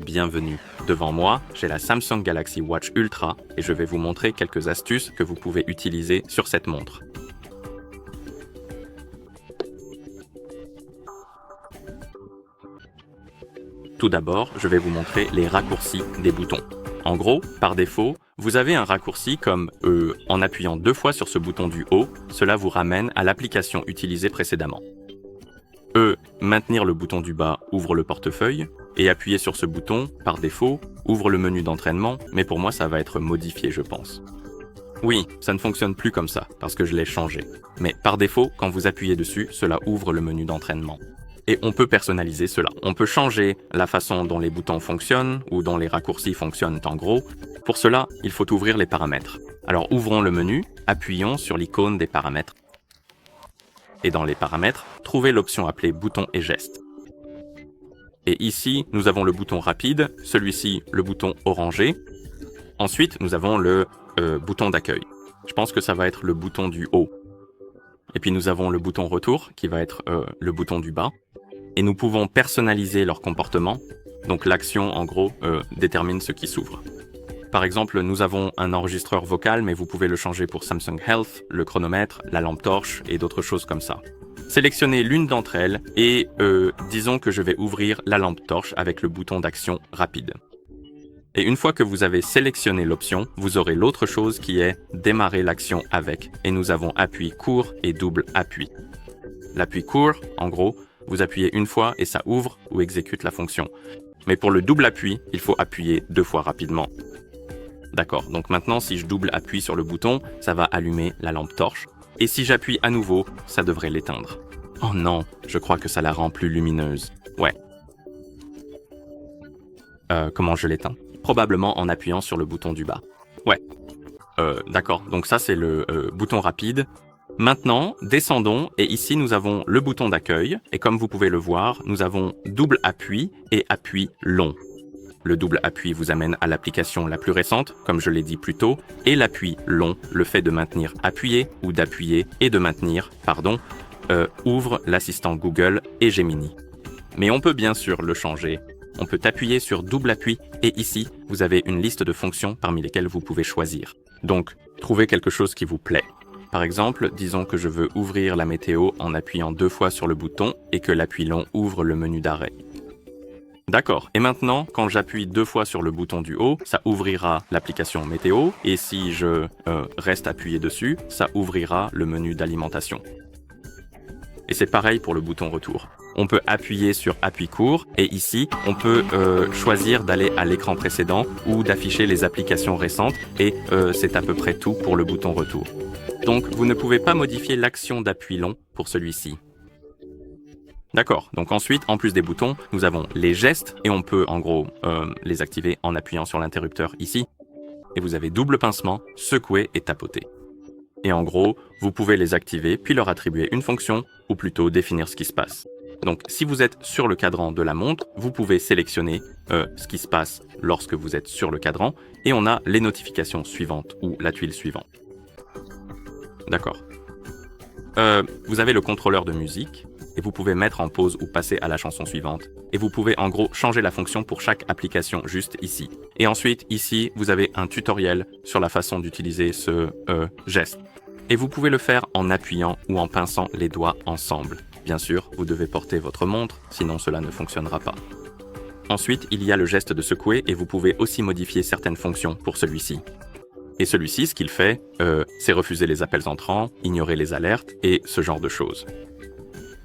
bienvenue. Devant moi, j'ai la Samsung Galaxy Watch Ultra et je vais vous montrer quelques astuces que vous pouvez utiliser sur cette montre. Tout d'abord, je vais vous montrer les raccourcis des boutons. En gros, par défaut, vous avez un raccourci comme en appuyant 2 fois sur ce bouton du haut, cela vous ramène à l'application utilisée précédemment. Maintenir le bouton du bas ouvre le portefeuille, et appuyer sur ce bouton, par défaut, ouvre le menu d'entraînement, mais pour moi ça va être modifié je pense. Oui, ça ne fonctionne plus comme ça, parce que je l'ai changé. Mais par défaut, quand vous appuyez dessus, cela ouvre le menu d'entraînement. Et on peut personnaliser cela. On peut changer la façon dont les boutons fonctionnent, ou dont les raccourcis fonctionnent en gros. Pour cela, il faut ouvrir les paramètres. Alors ouvrons le menu, appuyons sur l'icône des paramètres. Et dans les paramètres, trouvez l'option appelée bouton et geste. Et ici, nous avons le bouton rapide, celui-ci le bouton orangé. Ensuite, nous avons le bouton d'accueil. Je pense que ça va être le bouton du haut. Et puis nous avons le bouton retour, qui va être le bouton du bas. Et nous pouvons personnaliser leur comportement. Donc l'action, en gros, détermine ce qui s'ouvre. Par exemple, nous avons un enregistreur vocal, mais vous pouvez le changer pour Samsung Health, le chronomètre, la lampe torche et d'autres choses comme ça. Sélectionnez l'une d'entre elles et disons que je vais ouvrir la lampe torche avec le bouton d'action rapide. Et une fois que vous avez sélectionné l'option, vous aurez l'autre chose qui est démarrer l'action avec. Et nous avons appui court et double appui. L'appui court, en gros, vous appuyez une fois et ça ouvre ou exécute la fonction. Mais pour le double appui, il faut appuyer 2 fois rapidement. D'accord, donc maintenant si je double appuie sur le bouton, ça va allumer la lampe torche. Et si j'appuie à nouveau, ça devrait l'éteindre. Oh non, je crois que ça la rend plus lumineuse. Ouais. Comment je l'éteins? Probablement en appuyant sur le bouton du bas. Ouais. D'accord, donc ça c'est le bouton rapide. Maintenant, descendons et ici nous avons le bouton d'accueil. Et comme vous pouvez le voir, nous avons double appui et appui long. Le double appui vous amène à l'application la plus récente, comme je l'ai dit plus tôt, et l'appui long, le fait de maintenir appuyé ou d'appuyer et de maintenir, ouvre l'assistant Google et Gemini. Mais on peut bien sûr le changer. On peut appuyer sur double appui et ici, vous avez une liste de fonctions parmi lesquelles vous pouvez choisir. Donc, trouvez quelque chose qui vous plaît. Par exemple, disons que je veux ouvrir la météo en appuyant 2 fois sur le bouton et que l'appui long ouvre le menu d'arrêt. D'accord, et maintenant, quand j'appuie 2 fois sur le bouton du haut, ça ouvrira l'application météo, et si je reste appuyé dessus, ça ouvrira le menu d'alimentation. Et c'est pareil pour le bouton retour. On peut appuyer sur appui court, et ici, on peut choisir d'aller à l'écran précédent ou d'afficher les applications récentes, et c'est à peu près tout pour le bouton retour. Donc, vous ne pouvez pas modifier l'action d'appui long pour celui-ci. D'accord, donc ensuite, en plus des boutons, nous avons les gestes et on peut en gros les activer en appuyant sur l'interrupteur ici. Et vous avez double pincement, secouer et tapoter. Et en gros, vous pouvez les activer puis leur attribuer une fonction ou plutôt définir ce qui se passe. Donc si vous êtes sur le cadran de la montre, vous pouvez sélectionner ce qui se passe lorsque vous êtes sur le cadran et on a les notifications suivantes ou la tuile suivante. D'accord. Vous avez le contrôleur de musique. Et vous pouvez mettre en pause ou passer à la chanson suivante. Et vous pouvez en gros changer la fonction pour chaque application juste ici. Et ensuite, ici, vous avez un tutoriel sur la façon d'utiliser ce geste. Et vous pouvez le faire en appuyant ou en pinçant les doigts ensemble. Bien sûr, vous devez porter votre montre, sinon cela ne fonctionnera pas. Ensuite, il y a le geste de secouer et vous pouvez aussi modifier certaines fonctions pour celui-ci. Et celui-ci, ce qu'il fait, c'est refuser les appels entrants, ignorer les alertes et ce genre de choses.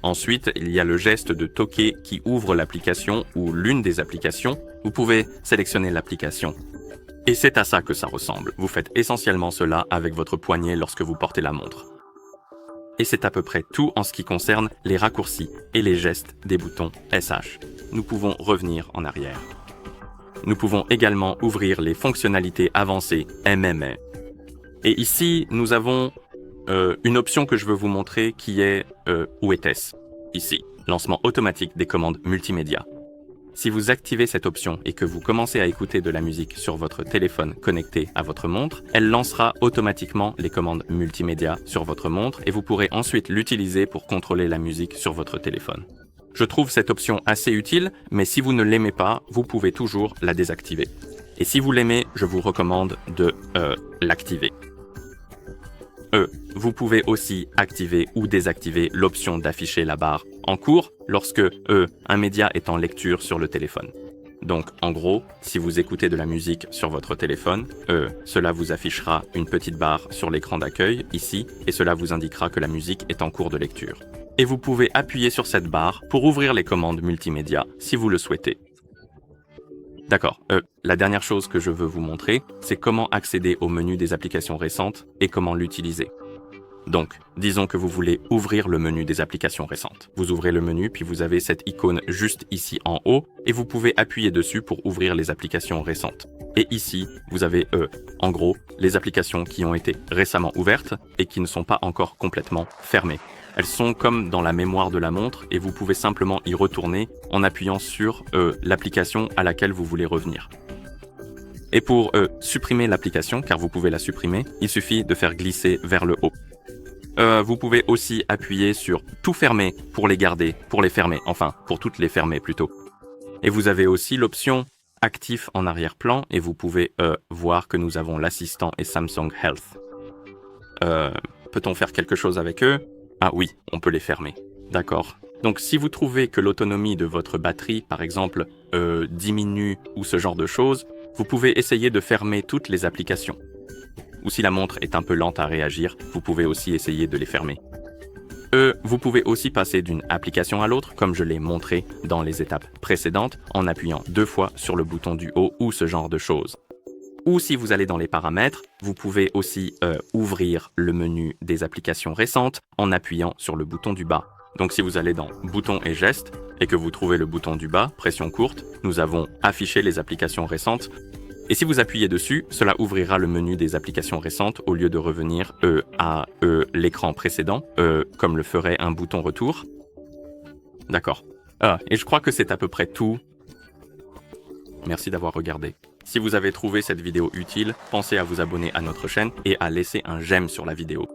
Ensuite, il y a le geste de toquer qui ouvre l'application ou l'une des applications. Vous pouvez sélectionner l'application. Et c'est à ça que ça ressemble. Vous faites essentiellement cela avec votre poignet lorsque vous portez la montre. Et c'est à peu près tout en ce qui concerne les raccourcis et les gestes des boutons SH. Nous pouvons revenir en arrière. Nous pouvons également ouvrir les fonctionnalités avancées MMA. Et ici, nous avons une option que je veux vous montrer qui est où était-ce? Ici, lancement automatique des commandes multimédia. Si vous activez cette option et que vous commencez à écouter de la musique sur votre téléphone connecté à votre montre, elle lancera automatiquement les commandes multimédia sur votre montre et vous pourrez ensuite l'utiliser pour contrôler la musique sur votre téléphone. Je trouve cette option assez utile, mais si vous ne l'aimez pas, vous pouvez toujours la désactiver. Et si vous l'aimez, je vous recommande de l'activer. Vous pouvez aussi activer ou désactiver l'option d'afficher la barre en cours lorsque un média est en lecture sur le téléphone. Donc en gros, si vous écoutez de la musique sur votre téléphone, cela vous affichera une petite barre sur l'écran d'accueil, ici, et cela vous indiquera que la musique est en cours de lecture. Et vous pouvez appuyer sur cette barre pour ouvrir les commandes multimédia si vous le souhaitez. D'accord, la dernière chose que je veux vous montrer, c'est comment accéder au menu des applications récentes et comment l'utiliser. Donc, disons que vous voulez ouvrir le menu des applications récentes. Vous ouvrez le menu, puis vous avez cette icône juste ici en haut, et vous pouvez appuyer dessus pour ouvrir les applications récentes. Et ici, vous avez, en gros, les applications qui ont été récemment ouvertes et qui ne sont pas encore complètement fermées. Elles sont comme dans la mémoire de la montre et vous pouvez simplement y retourner en appuyant sur l'application à laquelle vous voulez revenir. Et pour supprimer l'application, car vous pouvez la supprimer, il suffit de faire glisser vers le haut. Vous pouvez aussi appuyer sur tout fermer pour les garder, pour les fermer, enfin, pour toutes les fermer plutôt. Et vous avez aussi l'option actif en arrière-plan et vous pouvez voir que nous avons l'assistant et Samsung Health. Peut-on faire quelque chose avec eux? Ah oui, on peut les fermer. D'accord. Donc si vous trouvez que l'autonomie de votre batterie, par exemple, diminue ou ce genre de choses, vous pouvez essayer de fermer toutes les applications. Ou si la montre est un peu lente à réagir, vous pouvez aussi essayer de les fermer. Vous pouvez aussi passer d'une application à l'autre, comme je l'ai montré dans les étapes précédentes, en appuyant 2 fois sur le bouton du haut ou ce genre de choses. Ou si vous allez dans les paramètres, vous pouvez aussi ouvrir le menu des applications récentes en appuyant sur le bouton du bas. Donc si vous allez dans Boutons et gestes et que vous trouvez le bouton du bas, pression courte, nous avons affiché les applications récentes. Et si vous appuyez dessus, cela ouvrira le menu des applications récentes au lieu de revenir à l'écran précédent, comme le ferait un bouton retour. D'accord. Et je crois que c'est à peu près tout. Merci d'avoir regardé. Si vous avez trouvé cette vidéo utile, pensez à vous abonner à notre chaîne et à laisser un j'aime sur la vidéo.